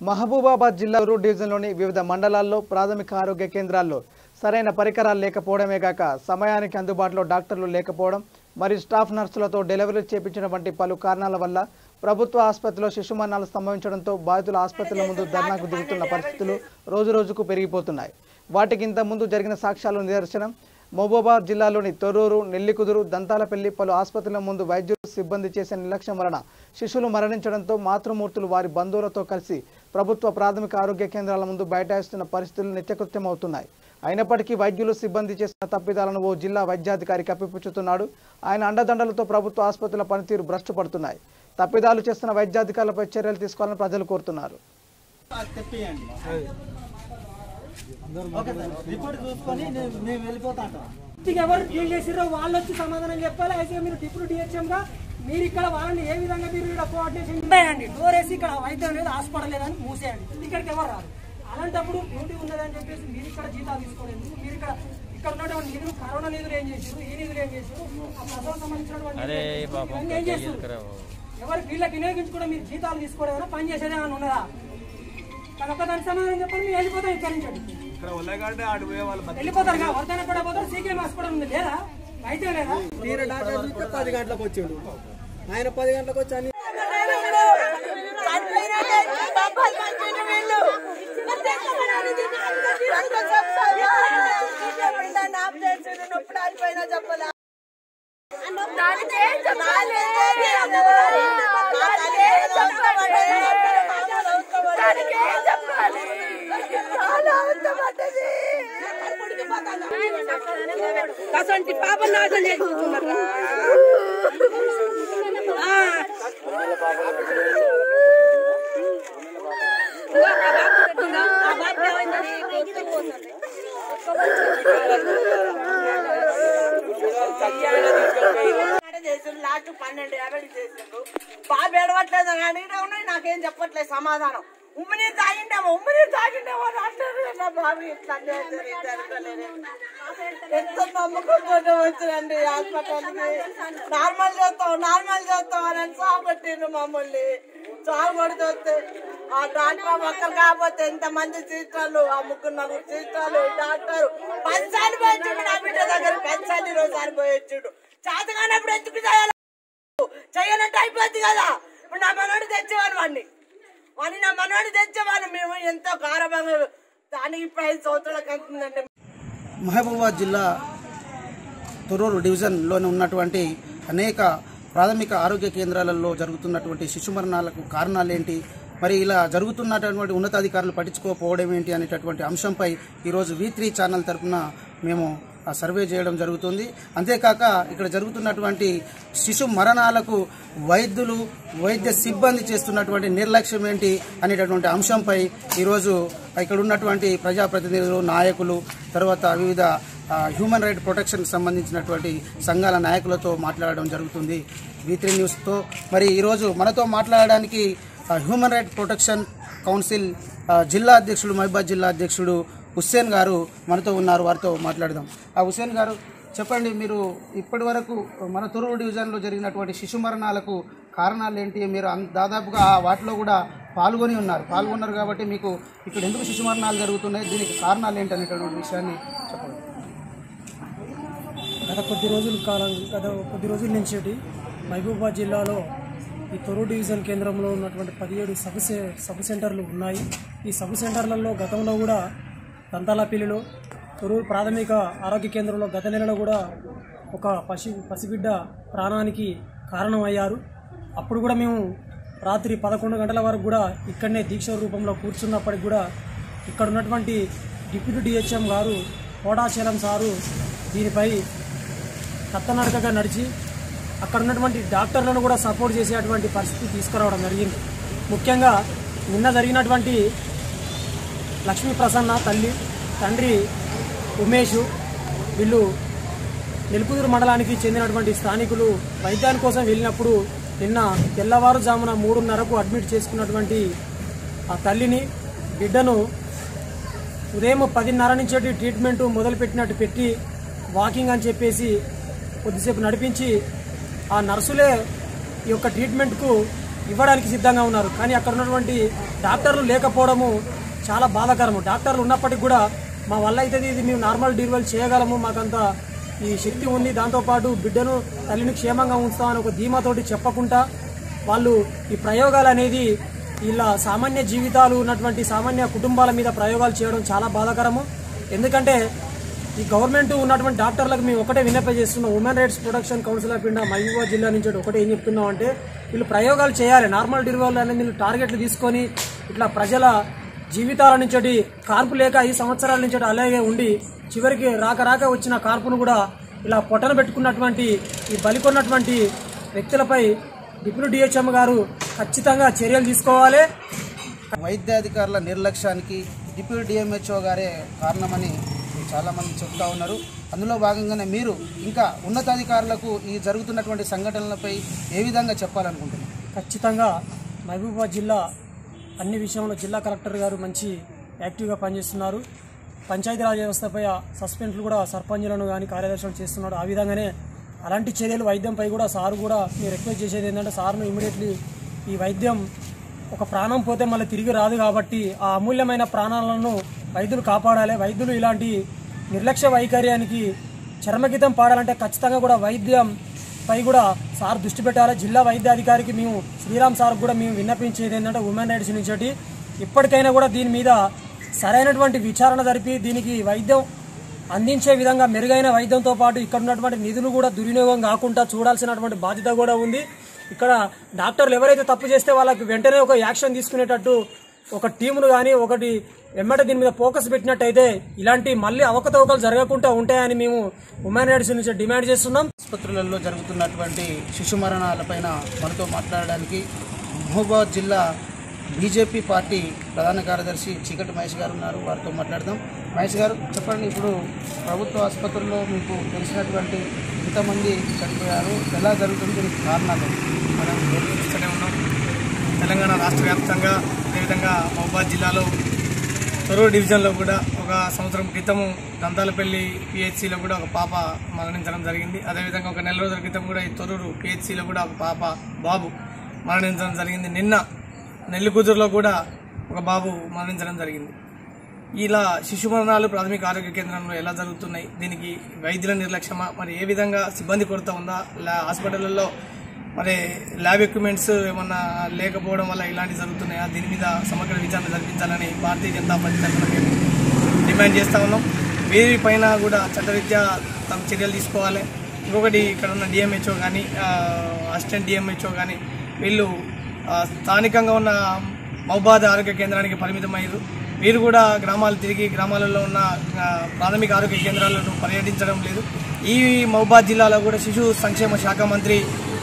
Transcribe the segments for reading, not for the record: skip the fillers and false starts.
మహబూబాబాద్ జిల్లా రూరల్ డివిజన్లోని వివిధ మండలాల్లో ప్రాథమిక ఆరోగ్య కేంద్రాల్లో సరైన పరికరాలు లేకపోవడమే కాక సమయానికి అందుబాటులో డాక్టర్లు లేకపోవడం మరియు స్టాఫ్ నర్సులతో డెలివరీ చేపించడం వంటి పలు కారణాల వల్ల ప్రభుత్వ ఆసుపత్రిలో శిశు మరణాలు సంభవించడంతో బాధితుల ఆసుపత్రుల ముందు ధర్నాకు దిగుతున్న పరిస్థితులు రోజురోజుకు పెరిగిపోతున్నాయి. వాటికి ఇంత ముందు జరిగిన సాక్ష్యాలు నిదర్శనం. మహబూబాబాద్ జిల్లాలోని తొర్రూరు, నెల్లికుదురు, దంతాలపల్లి పలు ఆసుపత్రుల ముందు వైద్యులు సిబ్బంది చేసే నిర్లక్ష్యం వలన శిశువులు మరణించడంతో మాతృమూర్తులు వారి బంధువులతో కలిసి ప్రభుత్వ ప్రాథమిక ఆరోగ్య కేంద్రాల ముందు బైఠాయిస్తున్న పరిస్థితులు నిత్యకృత్యమవుతున్నాయి. అయినప్పటికీ వైద్యులు సిబ్బంది చేసిన తప్పిదాలను ఓ జిల్లా వైద్యాధికారి కప్పిపుచ్చుతున్నాడు. ఆయన అండదండలతో ప్రభుత్వ ఆసుపత్రుల పనితీరు భ్రష్టు పడుతున్నాయి. తప్పిదాలు చేస్తున్న వైద్యాధికారులపై చర్యలు తీసుకోవాలని ప్రజలు కోరుతున్నారు. ఎవరు డీల్ చేసిరో వాళ్ళు వచ్చి సమాధానం చెప్పాలి. అయితే మీరు డిప్యూటీ డిహెచ్ఎం గా మీరు ఇక్కడ వాళ్ళని ఏ విధంగా మీరు ఇక్కడ కోఆర్డినేషన్ చేయండి. డోర్ వేసి ఇక్కడ వైద్యం లేదు, హాస్పిటల్ లేదని మూసేయండి. ఇక్కడికి ఎవరు రాదు. అలాంటప్పుడు డ్యూటీ ఉన్నదని చెప్పేసి మీరు ఇక్కడ జీతాలు తీసుకోలేదు. మీరు ఇక్కడ ఉన్నటువంటి నిధులు, కరోనా నిధులు ఏం చేశారు, ఈ నిధులు ఏం చేశారు, ఆ ప్రజలకు సంబంధించినటువంటి ఏం చేస్తారు, ఎవరు వీళ్ళకి వినియోగించుకోవడం, మీరు జీతాలు తీసుకోవడం, పని చేసేది ఏమైనా ఉన్నదా? కనుక దానికి సమాధానం చెప్పండి. మీరు వెళ్ళిపోతాం, ఇక్కడి వెళ్ళిపోతారు. వర్ధన పడబోతారు. సీకేఎం హాస్పిటల్ ఉంది లేదా? అయితే లేదా? 10 గంటలకు వచ్చాడు ఆయన. 10 గంటలకు వచ్చి అన్ని చెప్పలే. అసలు పాప నాశనం చేసుకుంటున్నారు. లాస్ట్ 12:50 చేసిండ్రు. బాబు ఏడవట్లేదు కానీ నాకేం చెప్పట్లేదు సమాధానం. ఉమ్మనీరు తాగిండేమో అని అంటారు. నా బాబు ఇట్లా ఎంత నమ్మకంతో వచ్చినండి హాస్పిటల్కి. నార్మల్ చేస్తాం అని సాగొట్టిండ్రు మమ్మల్ని. సాగుబడి చూస్తే ఆ డాక్టర్ ఒక్కరు కాకపోతే ఎంతమంది సిస్టర్లు, ఆ 3-4 సిస్టర్లు, డాక్టర్ 10 సార్లు పోయించుడు. నా బిడ్డ దగ్గర 10 సార్లు 20 సార్లు పోయించుడు. చేతగానప్పుడు ఎందుకు చేయాలి? చెయ్యాలంటే అయిపోద్ది కదా. ఇప్పుడు నా మనోడు తెచ్చేవాళ్ళు వాడిని నా మనోడు తెచ్చేవాళ్ళు. మేము ఎంతో గారభంగా దానికి 5 సంవత్సరాలకు అవుతుందండి. మహబూబాబాద్ జిల్లా తొర్రూరు డివిజన్లోని ఉన్నటువంటి అనేక ప్రాథమిక ఆరోగ్య కేంద్రాలలో జరుగుతున్నటువంటి శిశు మరణాలకు కారణాలేంటి, మరి ఇలా జరుగుతున్నటువంటి ఉన్నతాధికారులు పట్టించుకోకపోవడం ఏంటి అనేటటువంటి అంశంపై ఈరోజు V3 ఛానల్ తరఫున మేము సర్వే చేయడం జరుగుతుంది. అంతేకాక ఇక్కడ జరుగుతున్నటువంటి శిశు మరణాలకు వైద్య సిబ్బంది చేస్తున్నటువంటి నిర్లక్ష్యం ఏంటి అనేటటువంటి అంశంపై ఈరోజు ఇక్కడ ఉన్నటువంటి ప్రజాప్రతినిధులు, నాయకులు, తర్వాత వివిధ హ్యూమన్ రైట్ ప్రొటెక్షన్ సంబంధించినటువంటి సంఘాల నాయకులతో మాట్లాడడం జరుగుతుంది V3 న్యూస్తో. మరి ఈరోజు మనతో మాట్లాడడానికి హ్యూమన్ రైట్ ప్రొటెక్షన్ కౌన్సిల్ జిల్లా అధ్యక్షుడు, మహబూబాబాద్ జిల్లా అధ్యక్షుడు హుస్సేన్ గారు మనతో ఉన్నారు. వారితో మాట్లాడదాం. హుస్సేన్ గారు, చెప్పండి, మీరు ఇప్పటి వరకు మన తొర్రూరు డివిజన్లో జరిగినటువంటి శిశు మరణాలకు కారణాలు ఏంటి? మీరు దాదాపుగా వాటిలో కూడా పాల్గొన్నారు కాబట్టి మీకు ఇక్కడ ఎందుకు శిశు మరణాలు జరుగుతున్నాయి, దీనికి కారణాలు ఏంటి అనేటటువంటి విషయాన్ని చెప్పండి. గత కొద్ది రోజుల నుంచి మహబూబాబాద్ జిల్లాలో ఈ తొర్రూరు డివిజన్ కేంద్రంలో ఉన్నటువంటి 17 సబ్ సెంటర్లు ఉన్నాయి. ఈ సబ్ సెంటర్లలో గతంలో కూడా దంతాలపల్లిలో, తొర్రూరు ప్రాథమిక ఆరోగ్య కేంద్రంలో గత నెలలో కూడా ఒక పసిబిడ్డ ప్రాణానికి కారణమయ్యారు. అప్పుడు కూడా మేము రాత్రి 11 గంటల వరకు కూడా ఇక్కడనే దీక్ష రూపంలో కూర్చున్నప్పటికి కూడా ఇక్కడ ఉన్నటువంటి డిప్యూటీ డిహెచ్ఎం గారు కోటాచలం సారు దీనిపై కత్తనడకగా నడిచి అక్కడ ఉన్నటువంటి డాక్టర్లను కూడా సపోర్ట్ చేసేటువంటి పరిస్థితి తీసుకురావడం జరిగింది. ముఖ్యంగా నిన్న జరిగినటువంటి లక్ష్మీ ప్రసన్న తల్లి, తండ్రి ఉమేష్, వీళ్ళు నెల్లికుదురు మండలానికి చెందినటువంటి స్థానికులు వైద్యాని కోసం వెళ్ళినప్పుడు నిన్న తెల్లవారుజామున 3:30కు అడ్మిట్ చేసుకున్నటువంటి ఆ తల్లిని, బిడ్డను ఉదయం 10:30 నుంచి ట్రీట్మెంట్ మొదలుపెట్టినట్టు పెట్టి వాకింగ్ అని చెప్పేసి కొద్దిసేపు నడిపించి ఆ నర్సులే ఈ యొక్క ట్రీట్మెంట్కు ఇవ్వడానికి సిద్ధంగా ఉన్నారు. కానీ అక్కడ ఉన్నటువంటి డాక్టర్లు లేకపోవడము చాలా బాధాకరము. డాక్టర్లు ఉన్నప్పటికీ కూడా మా వల్ల అయితే ఇది మేము నార్మల్ డెలివరీ చేయగలము, మాకంత ఈ శక్తి ఉంది, దాంతోపాటు బిడ్డను తల్లిని క్షేమంగా ఉంచుతామని ఒక ధీమాతోటి చెప్పకుండా వాళ్ళు ఈ ప్రయోగాలు అనేది ఇలా సామాన్య జీవితాలు ఉన్నటువంటి సామాన్య కుటుంబాల మీద ప్రయోగాలు చేయడం చాలా బాధాకరము. ఎందుకంటే ఈ గవర్నమెంట్ ఉన్నటువంటి డాక్టర్లకు మేము ఒకటే విన్నపం చేస్తున్నాం. Women rights protection council of India Mahabubabad జిల్లా నుంచి ఒకటే ఏం చెప్తున్నాం అంటే వీళ్ళు ప్రయోగాలు చేయాలి. నార్మల్ డెలివరీ అనేది వీళ్ళు టార్గెట్లు తీసుకొని ఇట్లా ప్రజల జీవితాల నుంచి కార్పు లేక 5 సంవత్సరాల నుంచి అలాగే ఉండి చివరికి రాక వచ్చిన కార్పును కూడా ఇలా పొట్టన పెట్టుకున్నటువంటి ఈ బలికొన్నటువంటి వ్యక్తులపై డిప్యూటీ డిహెచ్ఎం గారు ఖచ్చితంగా చర్యలు తీసుకోవాలి. వైద్యాధికారుల నిర్లక్ష్యానికి డిప్యూటీ డిఎంహెచ్ఓ గారే కారణమని చాలామంది చెప్తా ఉన్నారు. అందులో భాగంగానే మీరు ఇంకా ఉన్నతాధికారులకు ఈ జరుగుతున్నటువంటి సంఘటనలపై ఏ విధంగా చెప్పాలనుకుంటున్నారు? ఖచ్చితంగా మహబూబాబాద్ జిల్లా అన్ని విషయంలో జిల్లా కలెక్టర్ గారు మంచి యాక్టివ్గా పనిచేస్తున్నారు. పంచాయతీరాజ్ వ్యవస్థపై సస్పెండ్లు కూడా సర్పంచులను కానీ కార్యదర్శులను చేస్తున్నాడు. ఆ విధంగానే అలాంటి చర్యలు వైద్యంపై కూడా సార్ కూడా మీరు రిక్వెస్ట్ చేసేది ఏంటంటే సార్ను ఇమీడియట్లీ ఈ వైద్యం ఒక ప్రాణం పోతే మళ్ళీ తిరిగి రాదు కాబట్టి ఆ అమూల్యమైన ప్రాణాలను వైద్యులు కాపాడాలి. వైద్యులు ఇలాంటి నిర్లక్ష్య వైఖర్యానికి చర్మగీతం పాడాలంటే ఖచ్చితంగా కూడా వైద్యంపై కూడా సార్ దృష్టి పెట్టాలి. జిల్లా వైద్యాధికారికి మేము శ్రీరామ్ సార్ కూడా మేము విన్నపించేది ఏంటంటే ఉమెన్ రైట్స్ నుంచి ఇప్పటికైనా కూడా దీని మీద సరైనటువంటి విచారణ జరిపి దీనికి వైద్యం అందించే విధంగా మెరుగైన వైద్యంతో పాటు ఇక్కడ ఉన్నటువంటి నిధులు కూడా దుర్వినియోగం కాకుండా చూడాల్సినటువంటి బాధ్యత కూడా ఉంది. ఇక్కడ డాక్టర్లు ఎవరైతే తప్పు చేస్తే వాళ్ళకి వెంటనే ఒక యాక్షన్ తీసుకునేటట్టు ఒక టీమును కానీ ఒకటి వెంబట దీని మీద ఫోకస్ పెట్టినట్టయితే ఇలాంటి మళ్ళీ అవకతవకలు జరగకుండా ఉంటాయని మేము ఉమెన్ రైట్స్ నుంచి డిమాండ్ చేస్తున్నాం. ఆసుపత్రులలో జరుగుతున్నటువంటి శిశు మరణాలపైన మనతో మాట్లాడడానికి మహబూబాబాద్ జిల్లా బీజేపీ పార్టీ ప్రధాన కార్యదర్శి చీకటి మహేష్ గారు ఉన్నారు. వారితో మాట్లాడదాం. మహేష్ గారు చెప్పండి, ఇప్పుడు ప్రభుత్వ ఆసుపత్రుల్లో మీకు తెలిసినటువంటి ఎంతమంది చనిపోయారు, ఎలా జరుగుతుంది, దీనికి కారణాలు? మనం గౌరవిస్తూనే ఉన్నాం. తెలంగాణ రాష్ట్ర వ్యాప్తంగా అదేవిధంగా మహబూబాబాద్ జిల్లాలో తొర్రూరు డివిజన్లో కూడా ఒక సంవత్సరం క్రితము దంతాలపల్లి పిహెచ్సిలో కూడా ఒక పాప మరణించడం జరిగింది. అదేవిధంగా ఒక నెల రోజుల క్రితం కూడా ఈ తొర్రూరు పిహెచ్సిలో కూడా ఒక బాబు మరణించడం జరిగింది. నిన్న నెల్లికుదురులో కూడా ఒక బాబు మరణించడం జరిగింది. ఇలా శిశు మరణాలు ప్రాథమిక ఆరోగ్య కేంద్రంలో ఎలా జరుగుతున్నాయి, దీనికి వైద్యుల నిర్లక్ష్యమా, మరి ఏ విధంగా సిబ్బంది కొరత ఉందా, హాస్పిటళ్లలో మరి ల్యాబ్ ఎక్విప్మెంట్స్ ఏమన్నా లేకపోవడం వల్ల ఇలాంటివి జరుగుతున్నాయా, దీని మీద సమగ్ర విచారణ జరిపించాలని భారతీయ జనతా పార్టీ తరఫున మేము డిమాండ్ చేస్తూ ఉన్నాం. వీరిపైన కూడా చట్టరీత్యా తమ చర్యలు తీసుకోవాలి. ఇంకొకటి ఇక్కడ ఉన్న డిఎంహెచ్ఓ కానీ అసిస్టెంట్ డిఎంహెచ్ఓ కానీ వీళ్ళు స్థానికంగా ఉన్న మహబూబాబాద్ ఆరోగ్య కేంద్రానికి పరిమితమయ్యారు. వీరు కూడా గ్రామాలు తిరిగి గ్రామాలలో ఉన్న ప్రాథమిక ఆరోగ్య కేంద్రాలను పర్యటించడం లేదు. ఈ మహబూబాబాద్ జిల్లాలో కూడా శిశు సంక్షేమ శాఖ మంత్రి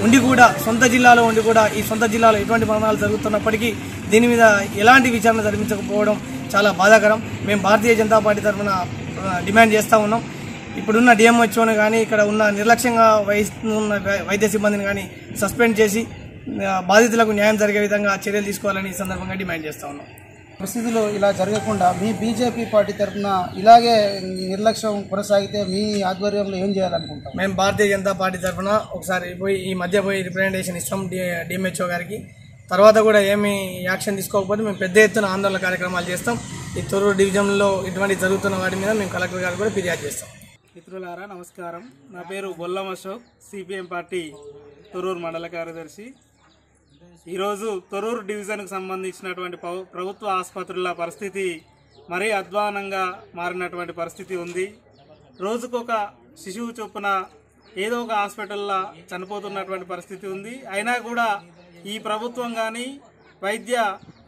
ఉండి కూడా సొంత జిల్లాలో ఉండి కూడా ఈ సొంత జిల్లాలో ఎటువంటి మరణాలు జరుగుతున్నప్పటికీ దీని మీద ఎలాంటి విచారణ జరిపించకపోవడం చాలా బాధాకరం. మేము భారతీయ జనతా పార్టీ తరఫున డిమాండ్ చేస్తూ ఉన్నాం. ఇప్పుడున్న డిఎంహెచ్ఓని కానీ ఇక్కడ ఉన్న నిర్లక్ష్యంగా వహిస్తున్న వైద్య సిబ్బందిని కానీ సస్పెండ్ చేసి బాధితులకు న్యాయం జరిగే విధంగా చర్యలు తీసుకోవాలని ఈ సందర్భంగా డిమాండ్ చేస్తూ ఉన్నాం. పరిస్థితుల్లో ఇలా జరగకుండా మీ బీజేపీ పార్టీ తరఫున ఇలాగే నిర్లక్ష్యం కొనసాగితే మీ ఆధ్వర్యంలో ఏం చేయాలనుకుంటాం? మేము భారతీయ జనతా పార్టీ తరఫున ఒకసారి ఈ మధ్య రిప్రజెంటేషన్ ఇస్తాం డిఎంహెచ్ఓ గారికి. తర్వాత కూడా ఏమి యాక్షన్ తీసుకోకపోతే మేము పెద్ద ఎత్తున ఆందోళన కార్యక్రమాలు చేస్తాం. ఈ తొర్రూరు డివిజన్లో ఇటువంటి జరుగుతున్న వాటి మీద మేము కలెక్టర్ గారు కూడా ఫిర్యాదు చేస్తాం. మిత్రులారా నమస్కారం. నా పేరు బొల్లం అశోక్, సిపిఎం పార్టీ తొర్రూరు మండల కార్యదర్శి. ఈరోజు తొర్రూరు డివిజన్కు సంబంధించినటువంటి ప్రభుత్వ ఆసుపత్రుల పరిస్థితి మరీ అధ్వానంగా మారినటువంటి పరిస్థితి ఉంది. రోజుకొక శిశువు చొప్పున ఏదో ఒక హాస్పిటల్లో చనిపోతున్నటువంటి పరిస్థితి ఉంది. అయినా కూడా ఈ ప్రభుత్వం కానీ వైద్య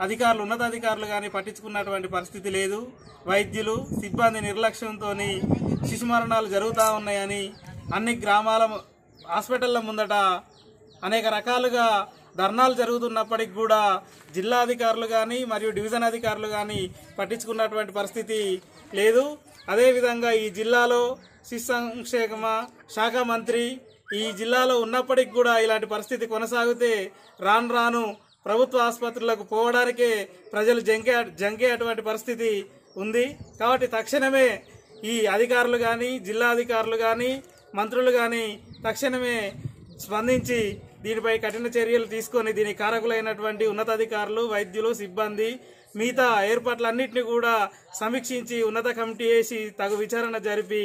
అధికారులు ఉన్నతాధికారులు కానీ పట్టించుకున్నటువంటి పరిస్థితి లేదు. వైద్యులు సిబ్బంది నిర్లక్ష్యంతో శిశు మరణాలు జరుగుతూ ఉన్నాయని అన్ని గ్రామాల హాస్పిటళ్ల ముందట అనేక రకాలుగా ధర్నాలు జరుగుతున్నప్పటికి కూడా జిల్లాధికారులు కానీ మరియు డివిజన్ అధికారులు కానీ పట్టించుకున్నటువంటి పరిస్థితి లేదు. అదేవిధంగా ఈ జిల్లాలో శిశు సంక్షేమ శాఖ మంత్రి ఈ జిల్లాలో ఉన్నప్పటికి కూడా ఇలాంటి పరిస్థితి కొనసాగితే రాను రాను ప్రభుత్వ ఆసుపత్రులకు పోవడానికే ప్రజలు జంకే అటువంటి పరిస్థితి ఉంది. కాబట్టి తక్షణమే ఈ అధికారులు కానీ జిల్లా అధికారులు కానీ మంత్రులు కానీ తక్షణమే స్పందించి దీనిపై కఠిన చర్యలు తీసుకొని దీనికి కారకులైనటువంటి ఉన్నతాధికారులు, వైద్యులు, సిబ్బంది మిగతా ఏర్పాట్లన్నింటినీ కూడా సమీక్షించి ఉన్నత కమిటీ వేసి తగు విచారణ జరిపి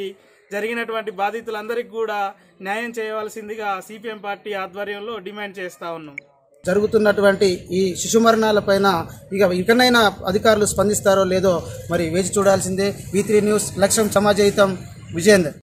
జరిగినటువంటి బాధితులందరికీ కూడా న్యాయం చేయవలసిందిగా సిపిఎం పార్టీ ఆధ్వర్యంలో డిమాండ్ చేస్తా ఉన్నాం. జరుగుతున్నటువంటి ఈ శిశు మరణాలపైన ఇకనైనా అధికారులు స్పందిస్తారో లేదో మరి వేచి చూడాల్సిందే. V3 న్యూస్ లక్ష్యం సమాజహితం, విజయేందర్.